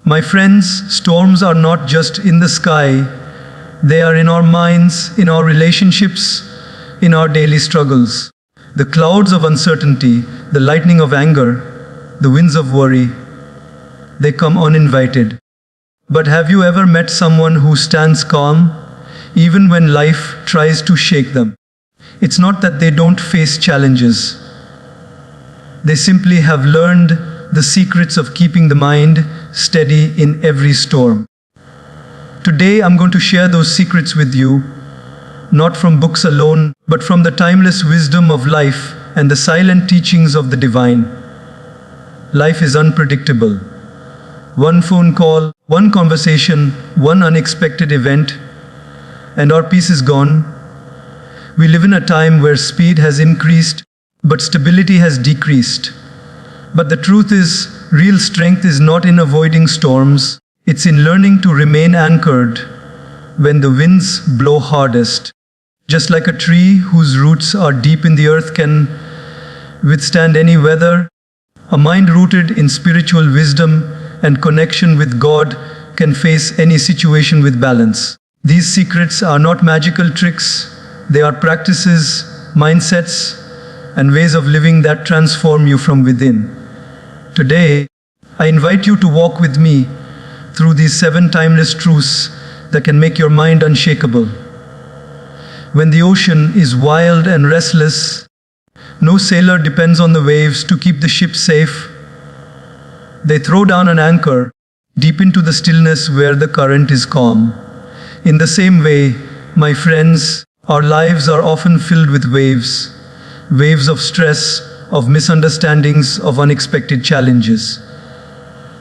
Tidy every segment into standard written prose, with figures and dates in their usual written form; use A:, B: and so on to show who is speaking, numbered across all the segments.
A: My friends, storms are not just in the sky, they are in our minds, in our relationships, in our daily struggles. The clouds of uncertainty, the lightning of anger, the winds of worry, they come uninvited. But have you ever met someone who stands calm, even when life tries to shake them? It's not that they don't face challenges. They simply have learned the secrets of keeping the mind steady in every storm. Today I'm going to share those secrets with you, not from books alone, but from the timeless wisdom of life and the silent teachings of the divine. Life is unpredictable. One phone call, one conversation, one unexpected event, and our peace is gone. We live in a time where speed has increased, but stability has decreased. But the truth is, real strength is not in avoiding storms, it's in learning to remain anchored when the winds blow hardest. Just like a tree whose roots are deep in the earth can withstand any weather, a mind rooted in spiritual wisdom and connection with God can face any situation with balance. These secrets are not magical tricks, they are practices, mindsets, and ways of living that transform you from within. Today, I invite you to walk with me through these 7 timeless truths that can make your mind unshakable. When the ocean is wild and restless, no sailor depends on the waves to keep the ship safe. They throw down an anchor deep into the stillness where the current is calm. In the same way, my friends, our lives are often filled with waves. Waves of stress, of misunderstandings, of unexpected challenges.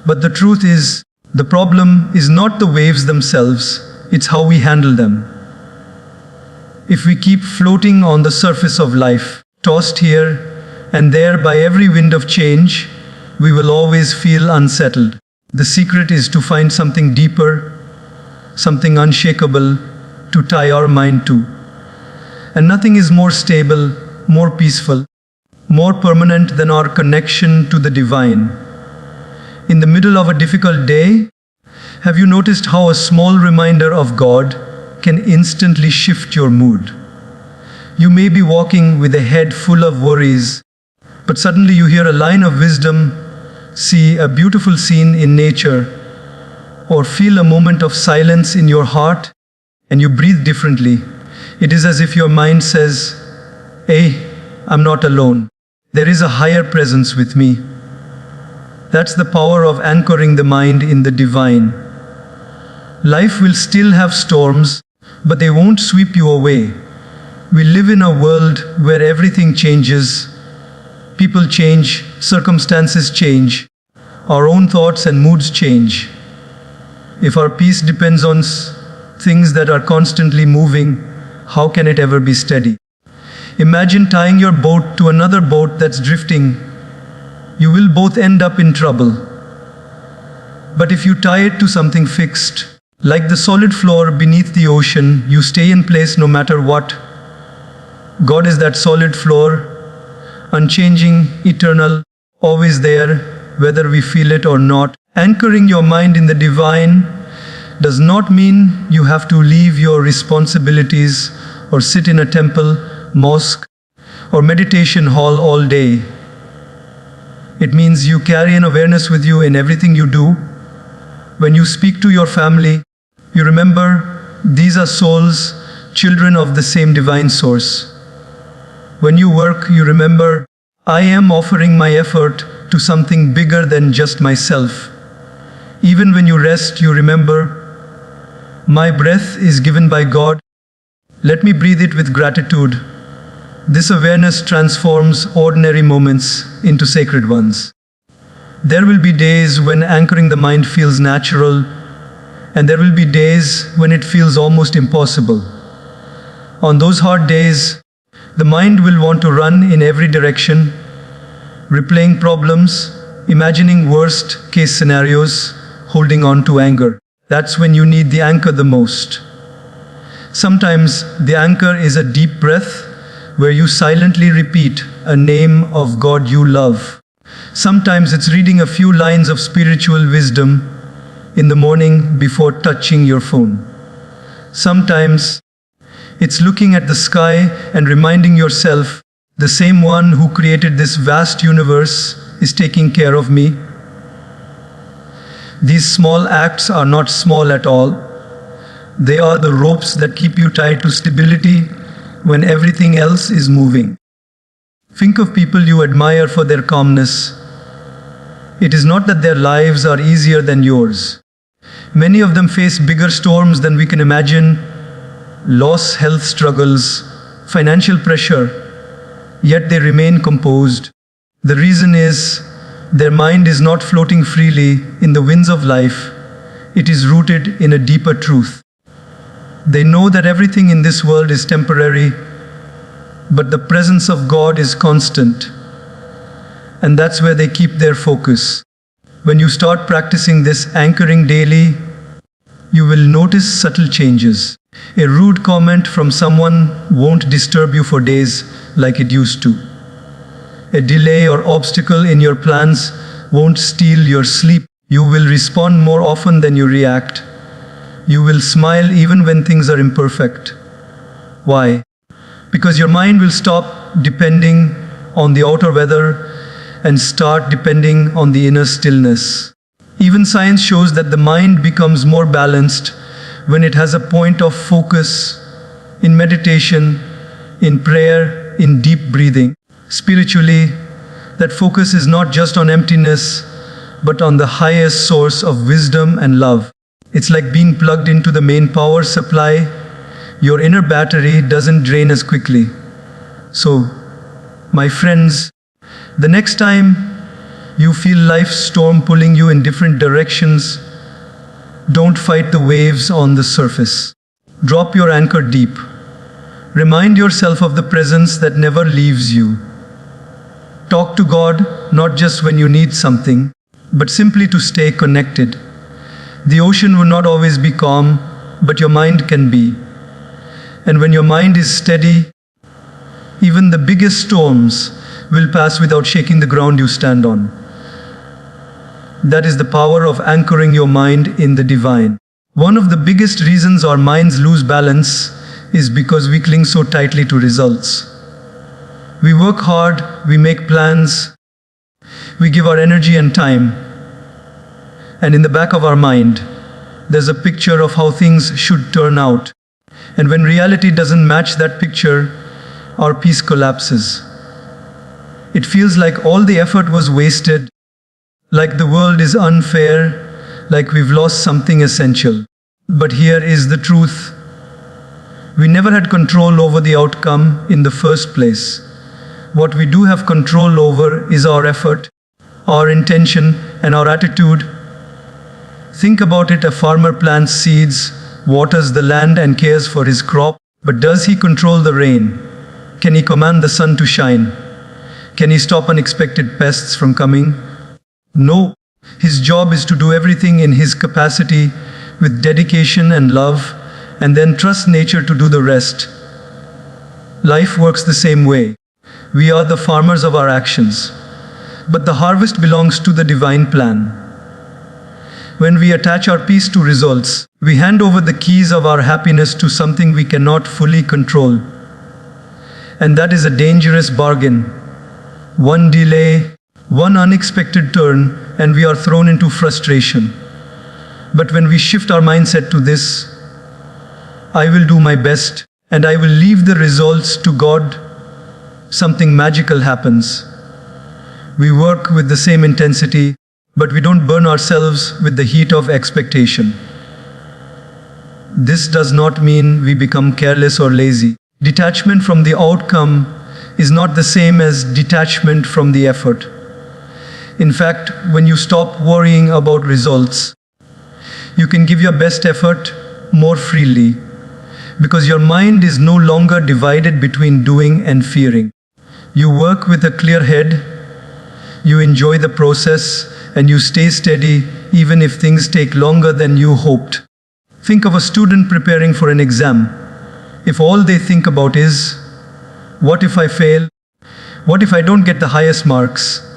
A: But the truth is, the problem is not the waves themselves, it's how we handle them. If we keep floating on the surface of life, tossed here and there by every wind of change, we will always feel unsettled. The secret is to find something deeper, something unshakable, to tie our mind to. And nothing is more stable, more peaceful, more permanent than our connection to the divine. In the middle of a difficult day, have you noticed how a small reminder of God can instantly shift your mood? You may be walking with a head full of worries, but suddenly you hear a line of wisdom, see a beautiful scene in nature, or feel a moment of silence in your heart, and you breathe differently. It is as if your mind says, "Hey, I'm not alone. There is a higher presence with me." That's the power of anchoring the mind in the divine. Life will still have storms, but they won't sweep you away. We live in a world where everything changes. People change, circumstances change, our own thoughts and moods change. If our peace depends on things that are constantly moving, how can it ever be steady? Imagine tying your boat to another boat that's drifting. You will both end up in trouble. But if you tie it to something fixed, like the solid floor beneath the ocean, you stay in place no matter what. God is that solid floor, unchanging, eternal, always there, whether we feel it or not. Anchoring your mind in the divine does not mean you have to leave your responsibilities or sit in a temple, mosque, or meditation hall all day. It means you carry an awareness with you in everything you do. When you speak to your family, you remember these are souls, children of the same divine source. When you work, you remember, I am offering my effort to something bigger than just myself. Even when you rest, you remember, my breath is given by God. Let me breathe it with gratitude. This awareness transforms ordinary moments into sacred ones. There will be days when anchoring the mind feels natural, and there will be days when it feels almost impossible. On those hard days, the mind will want to run in every direction, replaying problems, imagining worst-case scenarios, holding on to anger. That's when you need the anchor the most. Sometimes the anchor is a deep breath where you silently repeat a name of God you love. Sometimes it's reading a few lines of spiritual wisdom, in the morning before touching your phone. Sometimes it's looking at the sky and reminding yourself, the same one who created this vast universe is taking care of me. These small acts are not small at all. They are the ropes that keep you tied to stability when everything else is moving. Think of people you admire for their calmness. It is not that their lives are easier than yours. Many of them face bigger storms than we can imagine: loss, health struggles, financial pressure, yet they remain composed. The reason is their mind is not floating freely in the winds of life. It is rooted in a deeper truth. They know that everything in this world is temporary, but the presence of God is constant. And that's where they keep their focus. When you start practicing this anchoring daily, you will notice subtle changes. A rude comment from someone won't disturb you for days like it used to. A delay or obstacle in your plans won't steal your sleep. You will respond more often than you react. You will smile even when things are imperfect. Why? Because your mind will stop depending on the outer weather and start depending on the inner stillness. Even science shows that the mind becomes more balanced when it has a point of focus in meditation, in prayer, in deep breathing. Spiritually, that focus is not just on emptiness, but on the highest source of wisdom and love. It's like being plugged into the main power supply. Your inner battery doesn't drain as quickly. So, my friends, the next time you feel life's storm pulling you in different directions, don't fight the waves on the surface. Drop your anchor deep. Remind yourself of the presence that never leaves you. Talk to God, not just when you need something, but simply to stay connected. The ocean will not always be calm, but your mind can be. And when your mind is steady, even the biggest storms will pass without shaking the ground you stand on. That is the power of anchoring your mind in the divine. One of the biggest reasons our minds lose balance is because we cling so tightly to results. We work hard, we make plans, we give our energy and time. And in the back of our mind, there's a picture of how things should turn out. And when reality doesn't match that picture, our peace collapses. It feels like all the effort was wasted, like the world is unfair, like we've lost something essential. But here is the truth. We never had control over the outcome in the first place. What we do have control over is our effort, our intention, and our attitude. Think about it: a farmer plants seeds, waters the land, and cares for his crop. But does he control the rain? Can he command the sun to shine? Can he stop unexpected pests from coming? No. His job is to do everything in his capacity with dedication and love, and then trust nature to do the rest. Life works the same way. We are the farmers of our actions, but the harvest belongs to the divine plan. When we attach our peace to results, we hand over the keys of our happiness to something we cannot fully control. And that is a dangerous bargain. One delay, one unexpected turn, and we are thrown into frustration. But when we shift our mindset to this, I will do my best, and I will leave the results to God, something magical happens. We work with the same intensity, but we don't burn ourselves with the heat of expectation. This does not mean we become careless or lazy. Detachment from the outcome is not the same as detachment from the effort. In fact, when you stop worrying about results, you can give your best effort more freely, because your mind is no longer divided between doing and fearing. You work with a clear head, you enjoy the process, and you stay steady even if things take longer than you hoped. Think of a student preparing for an exam. If all they think about is, what if I fail? What if I don't get the highest marks?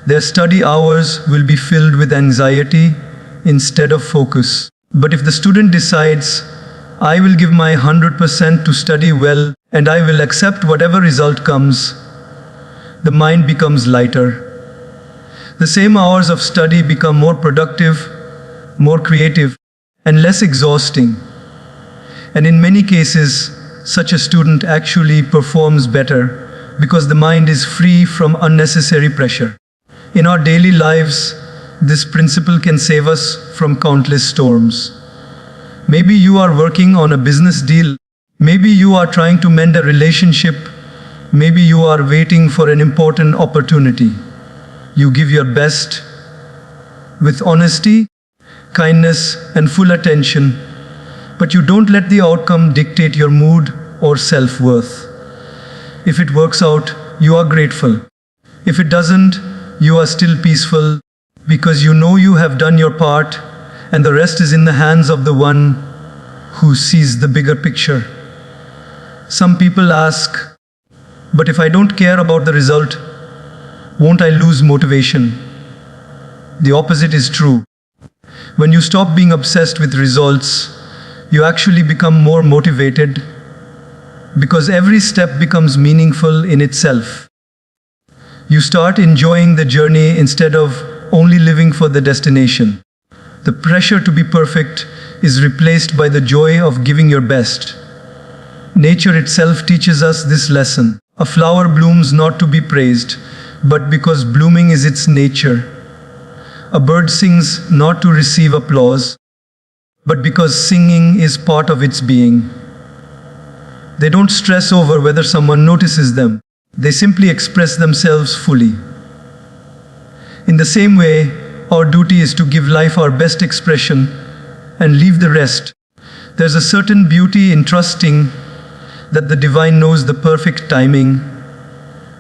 A: Their study hours will be filled with anxiety, instead of focus. But if the student decides, I will give my 100% to study well and I will accept whatever result comes, the mind becomes lighter. The same hours of study become more productive, more creative, and less exhausting. And in many cases, such a student actually performs better because the mind is free from unnecessary pressure. In our daily lives, this principle can save us from countless storms. Maybe you are working on a business deal. Maybe you are trying to mend a relationship. Maybe you are waiting for an important opportunity. You give your best with honesty, kindness, and full attention, but you don't let the outcome dictate your mood or self-worth. If it works out, you are grateful. If it doesn't, you are still peaceful because you know you have done your part and the rest is in the hands of the one who sees the bigger picture. Some people ask, but if I don't care about the result, won't I lose motivation? The opposite is true. When you stop being obsessed with results, you actually become more motivated because every step becomes meaningful in itself. You start enjoying the journey instead of only living for the destination. The pressure to be perfect is replaced by the joy of giving your best. Nature itself teaches us this lesson. A flower blooms not to be praised, but because blooming is its nature. A bird sings not to receive applause, but because singing is part of its being. They don't stress over whether someone notices them. They simply express themselves fully. In the same way, our duty is to give life our best expression and leave the rest. There's a certain beauty in trusting that the divine knows the perfect timing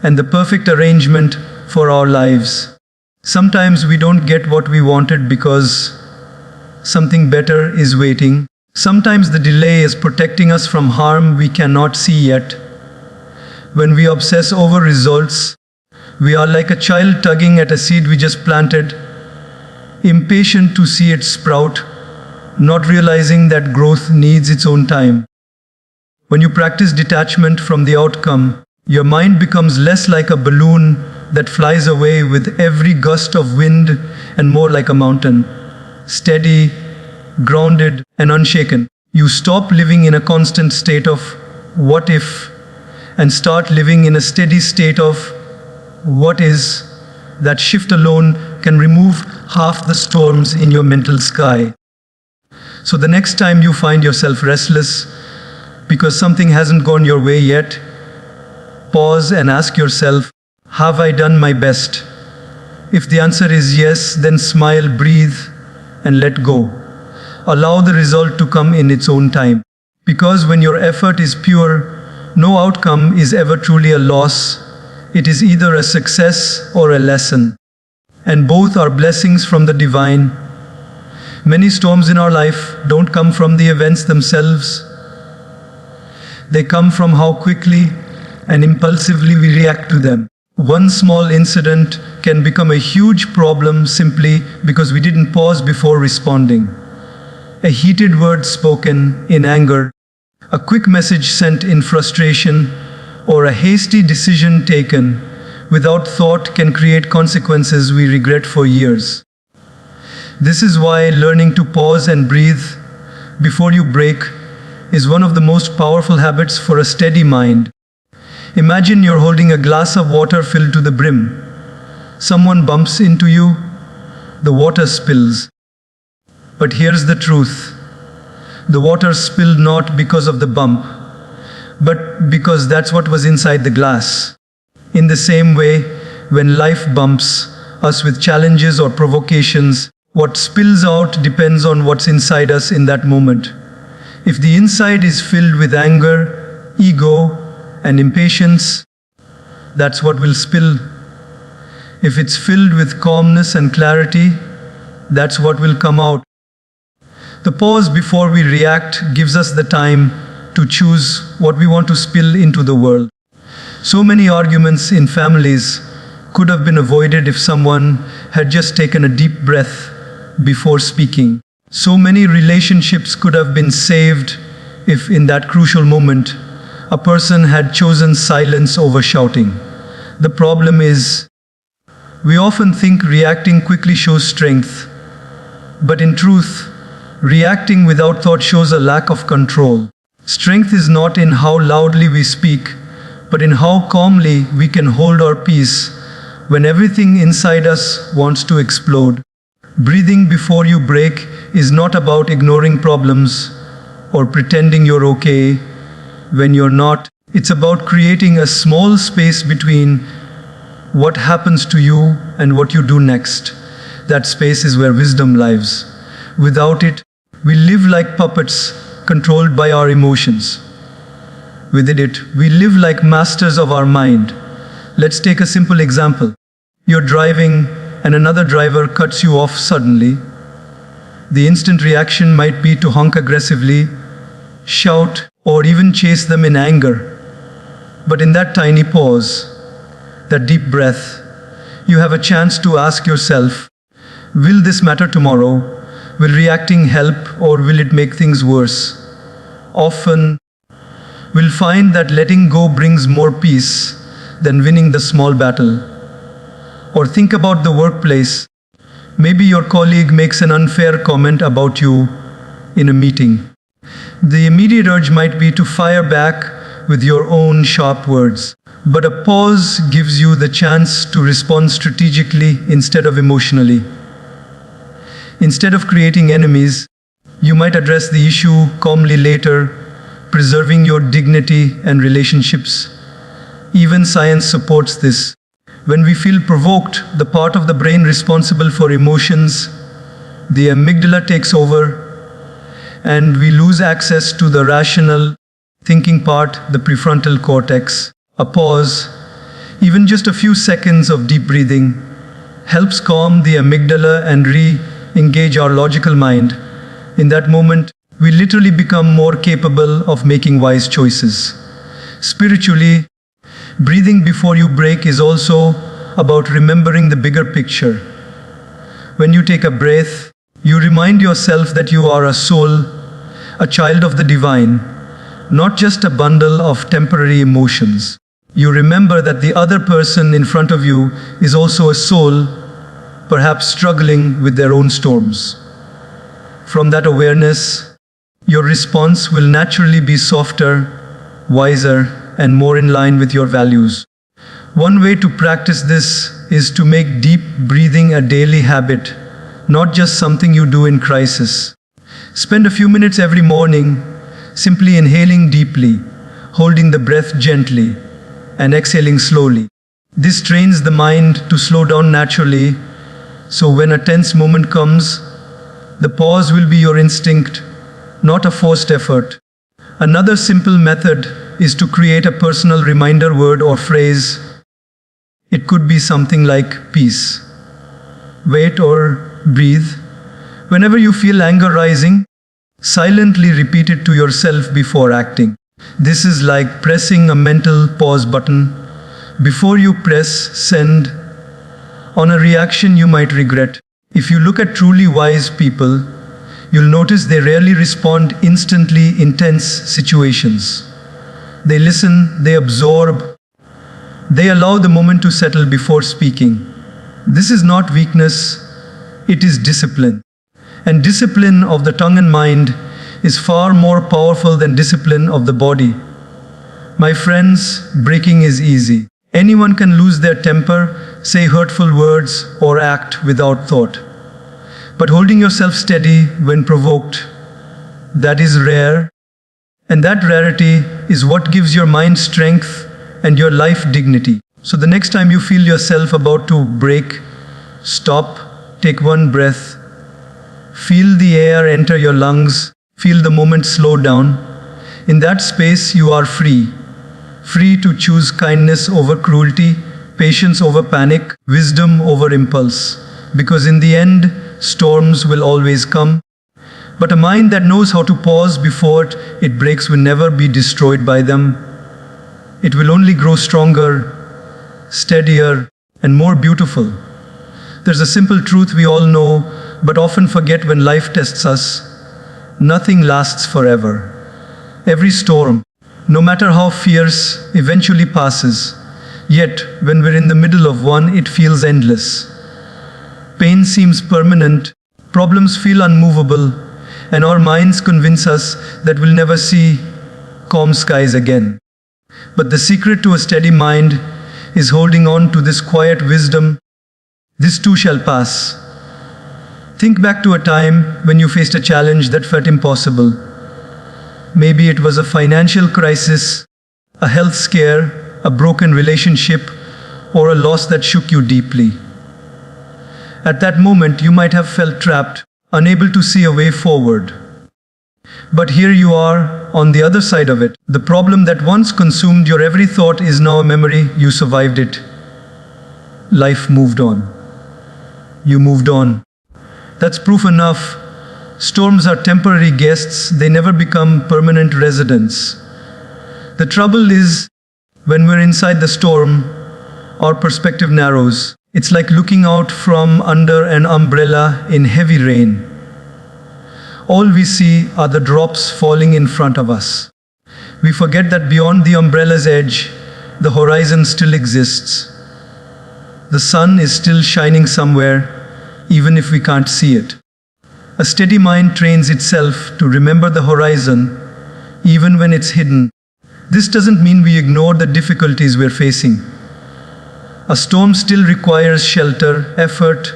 A: and the perfect arrangement for our lives. Sometimes we don't get what we wanted because something better is waiting. Sometimes the delay is protecting us from harm we cannot see yet. When we obsess over results, we are like a child tugging at a seed we just planted, impatient to see it sprout, not realizing that growth needs its own time. When you practice detachment from the outcome, your mind becomes less like a balloon that flies away with every gust of wind and more like a mountain, steady, grounded, and unshaken. You stop living in a constant state of what if and start living in a steady state of what is. That shift alone can remove half the storms in your mental sky. So the next time you find yourself restless because something hasn't gone your way yet, pause and ask yourself, have I done my best? If the answer is yes, then smile, breathe, and let go. Allow the result to come in its own time. Because when your effort is pure, no outcome is ever truly a loss. It is either a success or a lesson. And both are blessings from the divine. Many storms in our life don't come from the events themselves. They come from how quickly and impulsively we react to them. One small incident can become a huge problem simply because we didn't pause before responding. A heated word spoken in anger, a quick message sent in frustration, or a hasty decision taken without thought can create consequences we regret for years. This is why learning to pause and breathe before you break is one of the most powerful habits for a steady mind. Imagine you're holding a glass of water filled to the brim. Someone bumps into you, the water spills. But here's the truth. The water spilled not because of the bump, but because that's what was inside the glass. In the same way, when life bumps us with challenges or provocations, what spills out depends on what's inside us in that moment. If the inside is filled with anger, ego, and impatience, that's what will spill. If it's filled with calmness and clarity, that's what will come out. The pause before we react gives us the time to choose what we want to spill into the world. So many arguments in families could have been avoided if someone had just taken a deep breath before speaking. So many relationships could have been saved if, in that crucial moment, a person had chosen silence over shouting. The problem is, we often think reacting quickly shows strength, but in truth, reacting without thought shows a lack of control. Strength is not in how loudly we speak, but in how calmly we can hold our peace when everything inside us wants to explode. Breathing before you break is not about ignoring problems or pretending you're okay when you're not. It's about creating a small space between what happens to you and what you do next. That space is where wisdom lives. Without it, we live like puppets controlled by our emotions. With it, we live like masters of our mind. Let's take a simple example. You're driving and another driver cuts you off suddenly. The instant reaction might be to honk aggressively, shout, or even chase them in anger. But in that tiny pause, that deep breath, you have a chance to ask yourself, will this matter tomorrow? Will reacting help, or will it make things worse? Often, we'll find that letting go brings more peace than winning the small battle. Or think about the workplace. Maybe your colleague makes an unfair comment about you in a meeting. The immediate urge might be to fire back with your own sharp words. But a pause gives you the chance to respond strategically instead of emotionally. Instead of creating enemies, you might address the issue calmly later, preserving your dignity and relationships. Even science supports this. When we feel provoked, the part of the brain responsible for emotions, the amygdala, takes over, and we lose access to the rational thinking part, the prefrontal cortex. A pause, even just a few seconds of deep breathing, helps calm the amygdala and re-engage our logical mind. In that moment, we literally become more capable of making wise choices. Spiritually, breathing before you break is also about remembering the bigger picture. When you take a breath, you remind yourself that you are a soul, a child of the divine, not just a bundle of temporary emotions. You remember that the other person in front of you is also a soul, perhaps struggling with their own storms. From that awareness, your response will naturally be softer, wiser, and more in line with your values. One way to practice this is to make deep breathing a daily habit, not just something you do in crisis. Spend a few minutes every morning simply inhaling deeply, holding the breath gently, and exhaling slowly. This trains the mind to slow down naturally, so when a tense moment comes, the pause will be your instinct, not a forced effort. Another simple method is to create a personal reminder word or phrase. It could be something like peace, wait, or breathe. Whenever you feel anger rising, silently repeat it to yourself before acting. This is like pressing a mental pause button before you press send on a reaction you might regret. If you look at truly wise people, you'll notice they rarely respond instantly in tense situations. They listen, they absorb, they allow the moment to settle before speaking. This is not weakness, it is discipline. And discipline of the tongue and mind is far more powerful than discipline of the body. My friends, breaking is easy. Anyone can lose their temper, say hurtful words, or act without thought. But holding yourself steady when provoked, that is rare. And that rarity is what gives your mind strength and your life dignity. So the next time you feel yourself about to break, stop, take one breath, feel the air enter your lungs, feel the moment slow down. In that space, you are free. Free to choose kindness over cruelty, patience over panic, wisdom over impulse. Because in the end, storms will always come. But a mind that knows how to pause before it breaks will never be destroyed by them. It will only grow stronger, steadier, and more beautiful. There's a simple truth we all know. but often forget when life tests us. Nothing lasts forever. Every storm, no matter how fierce, eventually passes. Yet, when we're in the middle of one, it feels endless. Pain seems permanent, problems feel unmovable, and our minds convince us that we'll never see calm skies again. But the secret to a steady mind is holding on to this quiet wisdom. This too shall pass. Think back to a time when you faced a challenge that felt impossible. Maybe it was a financial crisis, a health scare, a broken relationship, or a loss that shook you deeply. At that moment, you might have felt trapped, unable to see a way forward. But here you are, on the other side of it. The problem that once consumed your every thought is now a memory. You survived it. Life moved on. You moved on. That's proof enough. Storms are temporary guests, they never become permanent residents. The trouble is, when we're inside the storm, our perspective narrows. It's like looking out from under an umbrella in heavy rain. All we see are the drops falling in front of us. We forget that beyond the umbrella's edge, the horizon still exists. The sun is still shining somewhere, even if we can't see it. A steady mind trains itself to remember the horizon, even when it's hidden. This doesn't mean we ignore the difficulties we're facing. A storm still requires shelter, effort,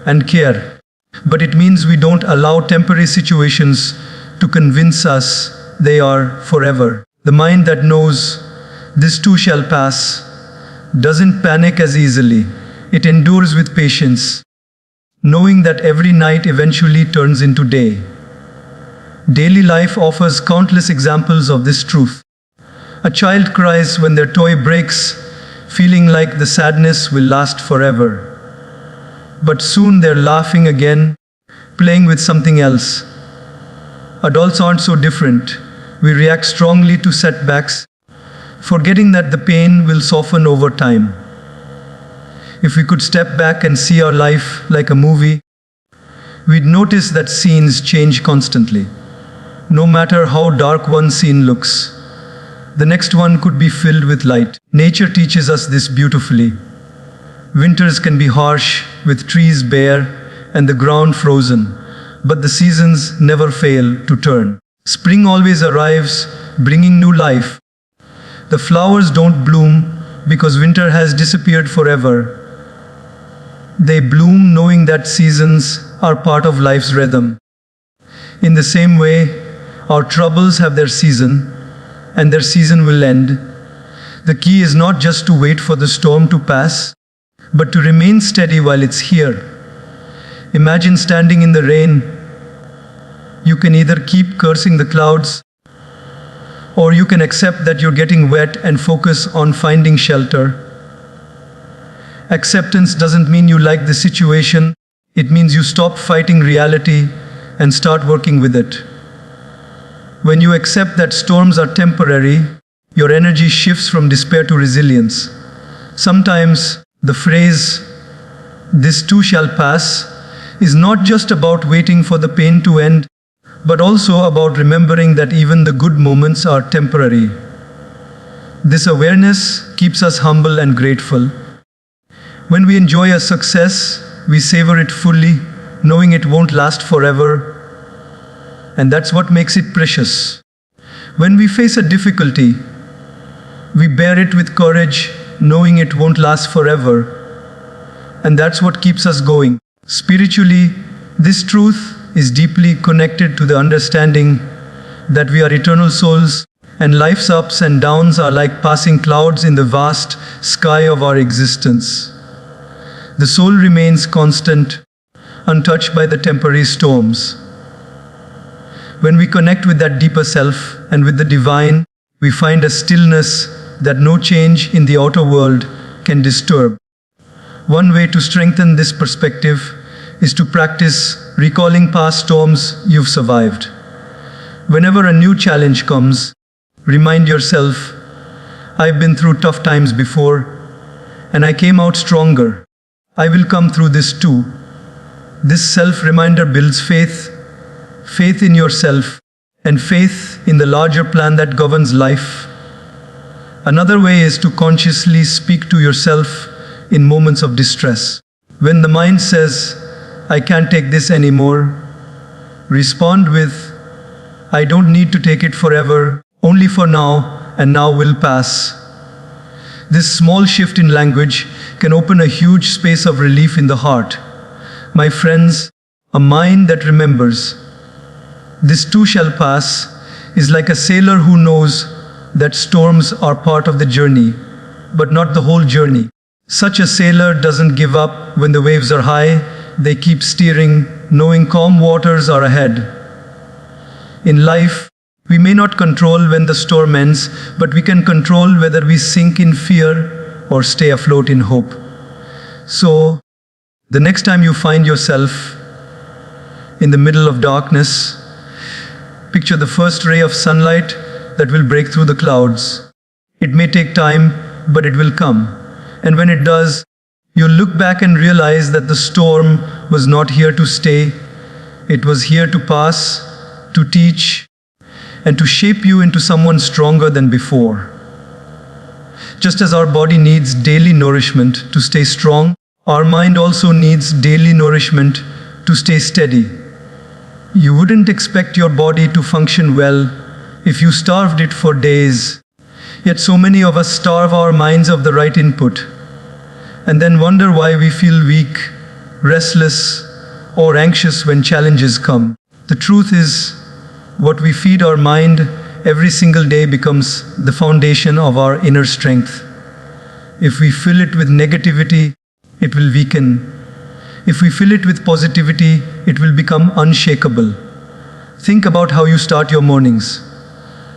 A: and care. But it means we don't allow temporary situations to convince us they are forever. The mind that knows this too shall pass doesn't panic as easily. It endures with patience, knowing that every night eventually turns into day. Daily life offers countless examples of this truth. A child cries when their toy breaks, feeling like the sadness will last forever. But soon they're laughing again, playing with something else. Adults aren't so different. We react strongly to setbacks, forgetting that the pain will soften over time. If we could step back and see our life like a movie, we'd notice that scenes change constantly. No matter how dark one scene looks, the next one could be filled with light. Nature teaches us this beautifully. Winters can be harsh, with trees bare and the ground frozen, but the seasons never fail to turn. Spring always arrives, bringing new life. The flowers don't bloom because winter has disappeared forever. They bloom knowing that seasons are part of life's rhythm. In the same way, our troubles have their season, and their season will end. The key is not just to wait for the storm to pass, but to remain steady while it's here. Imagine standing in the rain. You can either keep cursing the clouds, or you can accept that you're getting wet and focus on finding shelter. Acceptance doesn't mean you like the situation. It means you stop fighting reality and start working with it. When you accept that storms are temporary, your energy shifts from despair to resilience. Sometimes the phrase, "this too shall pass," is not just about waiting for the pain to end, but also about remembering that even the good moments are temporary. This awareness keeps us humble and grateful. When we enjoy a success, we savor it fully, knowing it won't last forever. And that's what makes it precious. When we face a difficulty, we bear it with courage, knowing it won't last forever. And that's what keeps us going. Spiritually, this truth is deeply connected to the understanding that we are eternal souls, and life's ups and downs are like passing clouds in the vast sky of our existence. The soul remains constant, untouched by the temporary storms. When we connect with that deeper self and with the divine, we find a stillness that no change in the outer world can disturb. One way to strengthen this perspective is to practice recalling past storms you've survived. Whenever a new challenge comes, remind yourself, "I've been through tough times before, and I came out stronger. I will come through this too." This self-reminder builds faith, faith in yourself, and faith in the larger plan that governs life. Another way is to consciously speak to yourself in moments of distress. When the mind says, "I can't take this anymore," respond with, "I don't need to take it forever, only for now, and now will pass." This small shift in language can open a huge space of relief in the heart. My friends, a mind that remembers, "This too shall pass," is like a sailor who knows that storms are part of the journey, but not the whole journey. Such a sailor doesn't give up when the waves are high. They keep steering, knowing calm waters are ahead. In life, we may not control when the storm ends, but we can control whether we sink in fear or stay afloat in hope. So, the next time you find yourself in the middle of darkness, picture the first ray of sunlight that will break through the clouds. It may take time, but it will come. And when it does, you'll look back and realize that the storm was not here to stay. It was here to pass, to teach, and to shape you into someone stronger than before. Just as our body needs daily nourishment to stay strong, our mind also needs daily nourishment to stay steady. You wouldn't expect your body to function well if you starved it for days. Yet so many of us starve our minds of the right input, and then wonder why we feel weak, restless, or anxious when challenges come. The truth is, what we feed our mind every single day becomes the foundation of our inner strength. If we fill it with negativity, it will weaken. If we fill it with positivity, it will become unshakable. Think about how you start your mornings.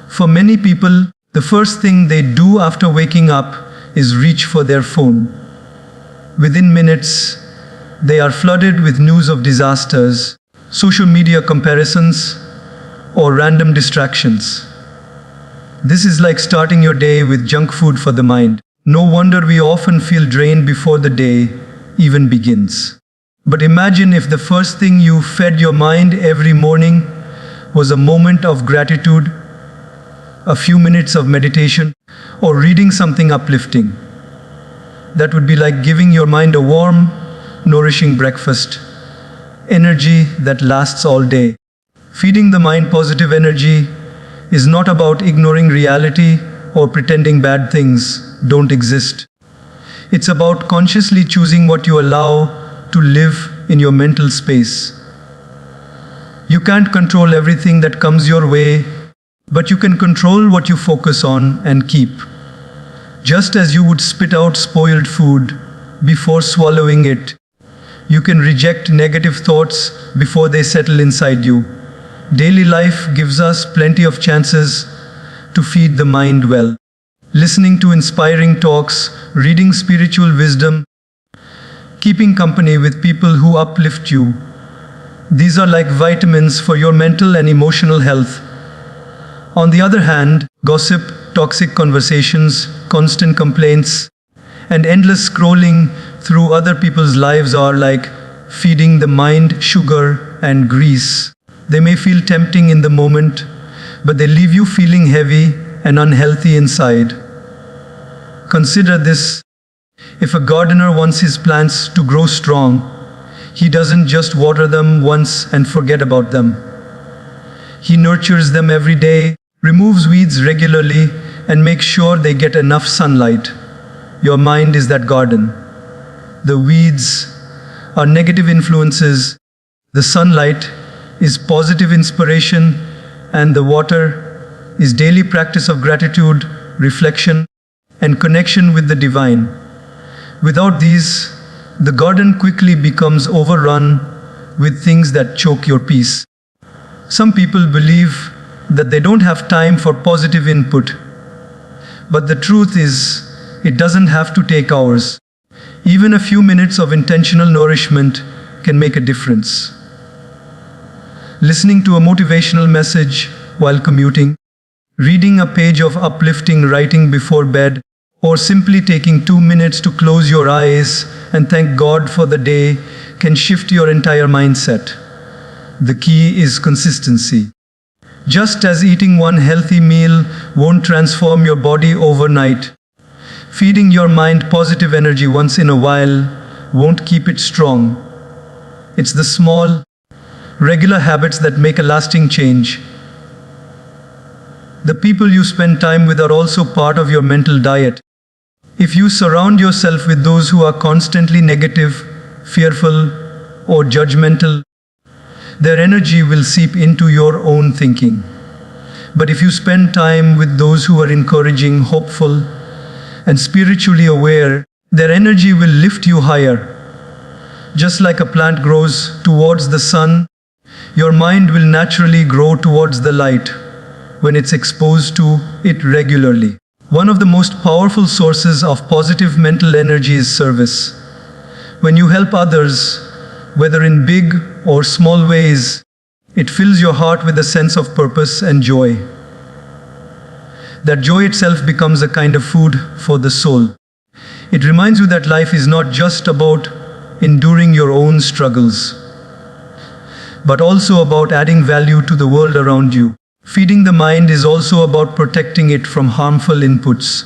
A: For many people, the first thing they do after waking up is reach for their phone. Within minutes, they are flooded with news of disasters, social media comparisons, or random distractions. This is like starting your day with junk food for the mind. No wonder we often feel drained before the day even begins. But imagine if the first thing you fed your mind every morning was a moment of gratitude, a few minutes of meditation, or reading something uplifting. That would be like giving your mind a warm, nourishing breakfast, energy that lasts all day. Feeding the mind positive energy is not about ignoring reality or pretending bad things don't exist. It's about consciously choosing what you allow to live in your mental space. You can't control everything that comes your way, but you can control what you focus on and keep. Just as you would spit out spoiled food before swallowing it, you can reject negative thoughts before they settle inside you. Daily life gives us plenty of chances to feed the mind well. Listening to inspiring talks, reading spiritual wisdom, keeping company with people who uplift you. These are like vitamins for your mental and emotional health. On the other hand, gossip, toxic conversations, constant complaints, and endless scrolling through other people's lives are like feeding the mind sugar and grease. They may feel tempting in the moment, but they leave you feeling heavy and unhealthy inside. Consider this. If a gardener wants his plants to grow strong, he doesn't just water them once and forget about them. He nurtures them every day, removes weeds regularly, and makes sure they get enough sunlight. Your mind is that garden. The weeds are negative influences. The sunlight is positive inspiration, and the water is daily practice of gratitude, reflection, and connection with the divine. Without these, the garden quickly becomes overrun with things that choke your peace. Some people believe that they don't have time for positive input, but the truth is, it doesn't have to take hours. Even a few minutes of intentional nourishment can make a difference. Listening to a motivational message while commuting, reading a page of uplifting writing before bed, or simply taking 2 minutes to close your eyes and thank God for the day can shift your entire mindset. The key is consistency. Just as eating one healthy meal won't transform your body overnight, feeding your mind positive energy once in a while won't keep it strong. It's the small, regular habits that make a lasting change. The people you spend time with are also part of your mental diet. If you surround yourself with those who are constantly negative, fearful, or judgmental, their energy will seep into your own thinking. But if you spend time with those who are encouraging, hopeful, and spiritually aware, their energy will lift you higher. Just like a plant grows towards the sun, your mind will naturally grow towards the light when it's exposed to it regularly. One of the most powerful sources of positive mental energy is service. When you help others, whether in big or small ways, it fills your heart with a sense of purpose and joy. That joy itself becomes a kind of food for the soul. It reminds you that life is not just about enduring your own struggles, but also about adding value to the world around you. Feeding the mind is also about protecting it from harmful inputs.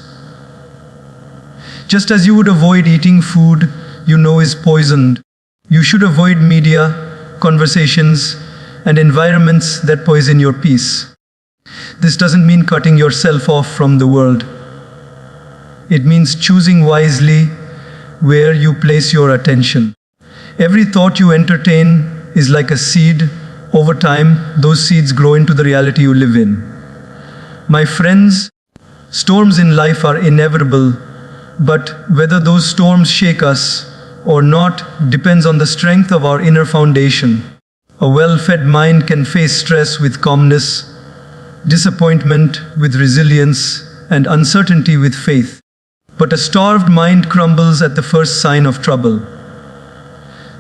A: Just as you would avoid eating food you know is poisoned, you should avoid media, conversations, and environments that poison your peace. This doesn't mean cutting yourself off from the world. It means choosing wisely where you place your attention. Every thought you entertain is like a seed. Over time, those seeds grow into the reality you live in. My friends, storms in life are inevitable, but whether those storms shake us or not depends on the strength of our inner foundation. A well-fed mind can face stress with calmness, disappointment with resilience, and uncertainty with faith. But a starved mind crumbles at the first sign of trouble.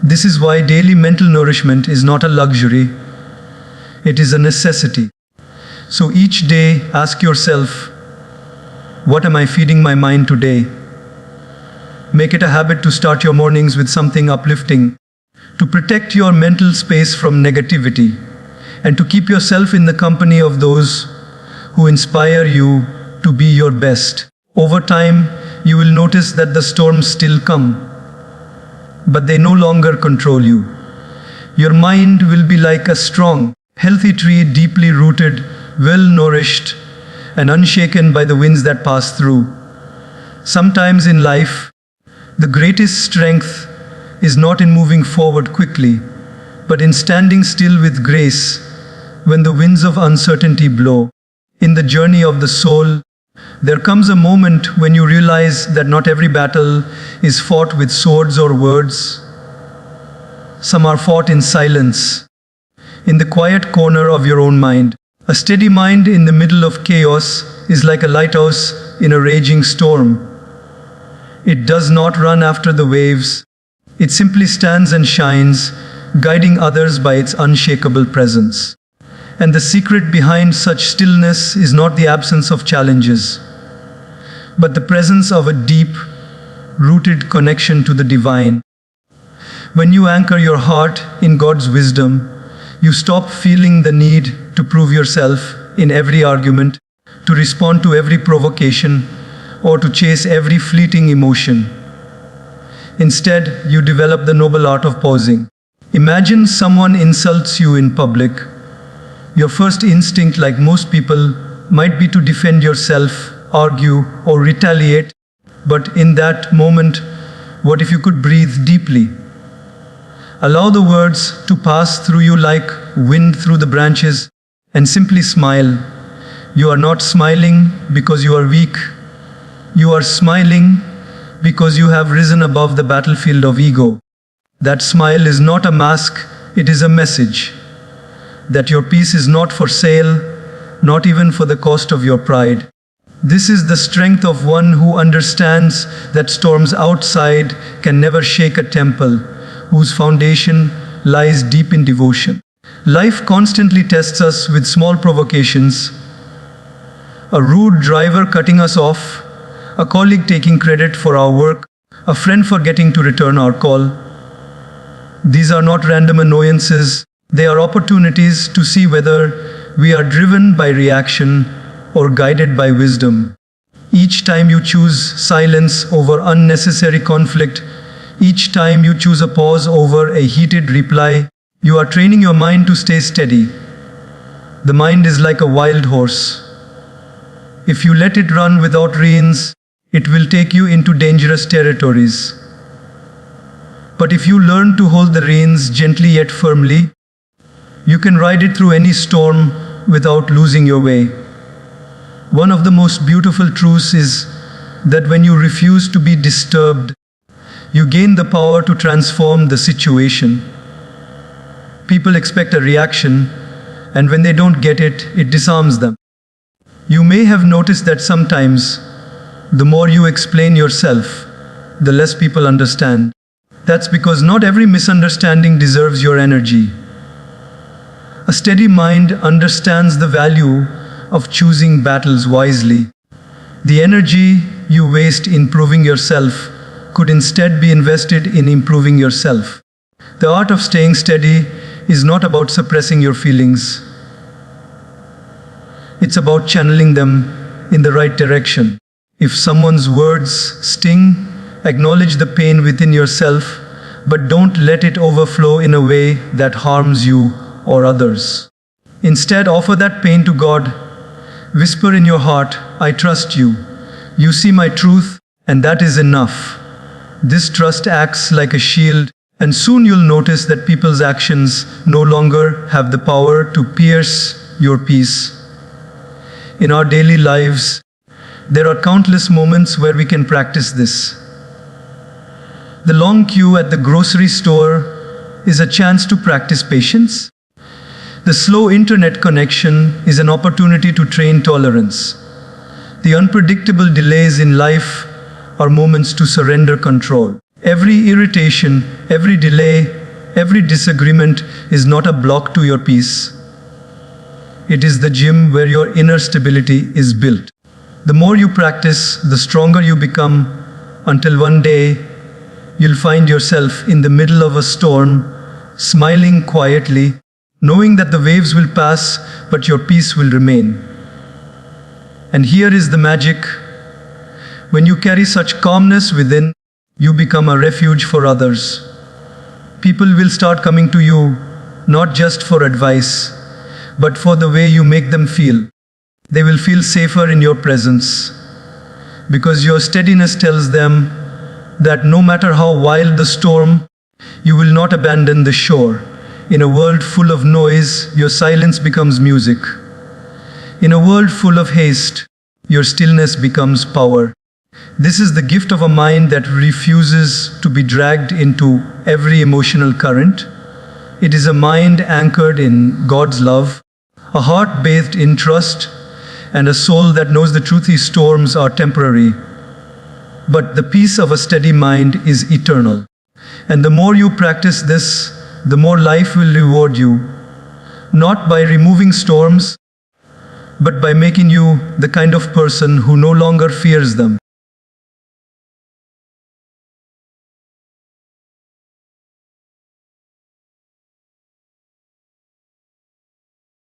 A: This is why daily mental nourishment is not a luxury, it is a necessity. So each day ask yourself, what am I feeding my mind today? Make it a habit to start your mornings with something uplifting, to protect your mental space from negativity, and to keep yourself in the company of those who inspire you to be your best. Over time, you will notice that the storms still come, but they no longer control you. Your mind will be like a strong, healthy tree, deeply rooted, well-nourished, and unshaken by the winds that pass through. Sometimes in life, the greatest strength is not in moving forward quickly, but in standing still with grace when the winds of uncertainty blow. In the journey of the soul, there comes a moment when you realize that not every battle is fought with swords or words. Some are fought in silence, in the quiet corner of your own mind. A steady mind in the middle of chaos is like a lighthouse in a raging storm. It does not run after the waves. It simply stands and shines, guiding others by its unshakable presence. And the secret behind such stillness is not the absence of challenges, but the presence of a deep, rooted connection to the divine. When you anchor your heart in God's wisdom, you stop feeling the need to prove yourself in every argument, to respond to every provocation, or to chase every fleeting emotion. Instead, you develop the noble art of pausing. Imagine someone insults you in public. Your first instinct, like most people, might be to defend yourself, argue, or retaliate. But in that moment, what if you could breathe deeply? Allow the words to pass through you like wind through the branches, and simply smile. You are not smiling because you are weak. You are smiling because you have risen above the battlefield of ego. That smile is not a mask, it is a message. That your peace is not for sale, not even for the cost of your pride. This is the strength of one who understands that storms outside can never shake a temple, whose foundation lies deep in devotion. Life constantly tests us with small provocations. A rude driver cutting us off, a colleague taking credit for our work, a friend forgetting to return our call. These are not random annoyances, they are opportunities to see whether we are driven by reaction or guided by wisdom. Each time you choose silence over unnecessary conflict, each time you choose a pause over a heated reply, you are training your mind to stay steady. The mind is like a wild horse. If you let it run without reins, it will take you into dangerous territories. But if you learn to hold the reins gently yet firmly, you can ride it through any storm without losing your way. One of the most beautiful truths is that when you refuse to be disturbed, you gain the power to transform the situation. People expect a reaction, and when they don't get it, it disarms them. You may have noticed that sometimes, the more you explain yourself, the less people understand. That's because not every misunderstanding deserves your energy. A steady mind understands the value of choosing battles wisely. The energy you waste in proving yourself could instead be invested in improving yourself. The art of staying steady is not about suppressing your feelings. It's about channeling them in the right direction. If someone's words sting, acknowledge the pain within yourself, but don't let it overflow in a way that harms you or others. Instead, offer that pain to God. Whisper in your heart, I trust you. You see my truth, and that is enough. This trust acts like a shield, and soon you'll notice that people's actions no longer have the power to pierce your peace. In our daily lives, there are countless moments where we can practice this. The long queue at the grocery store is a chance to practice patience. The slow internet connection is an opportunity to train tolerance. The unpredictable delays in life are moments to surrender control. Every irritation, every delay, every disagreement is not a block to your peace. It is the gym where your inner stability is built. The more you practice, the stronger you become, until one day you'll find yourself in the middle of a storm, smiling quietly, knowing that the waves will pass, but your peace will remain. And here is the magic. When you carry such calmness within, you become a refuge for others. People will start coming to you, not just for advice, but for the way you make them feel. They will feel safer in your presence, because your steadiness tells them that no matter how wild the storm, you will not abandon the shore. In a world full of noise, your silence becomes music. In a world full of haste, your stillness becomes power. This is the gift of a mind that refuses to be dragged into every emotional current. It is a mind anchored in God's love, a heart bathed in trust, and a soul that knows the truth these storms are temporary. But the peace of a steady mind is eternal. And the more you practice this, the more life will reward you, not by removing storms, but by making you the kind of person who no longer fears them.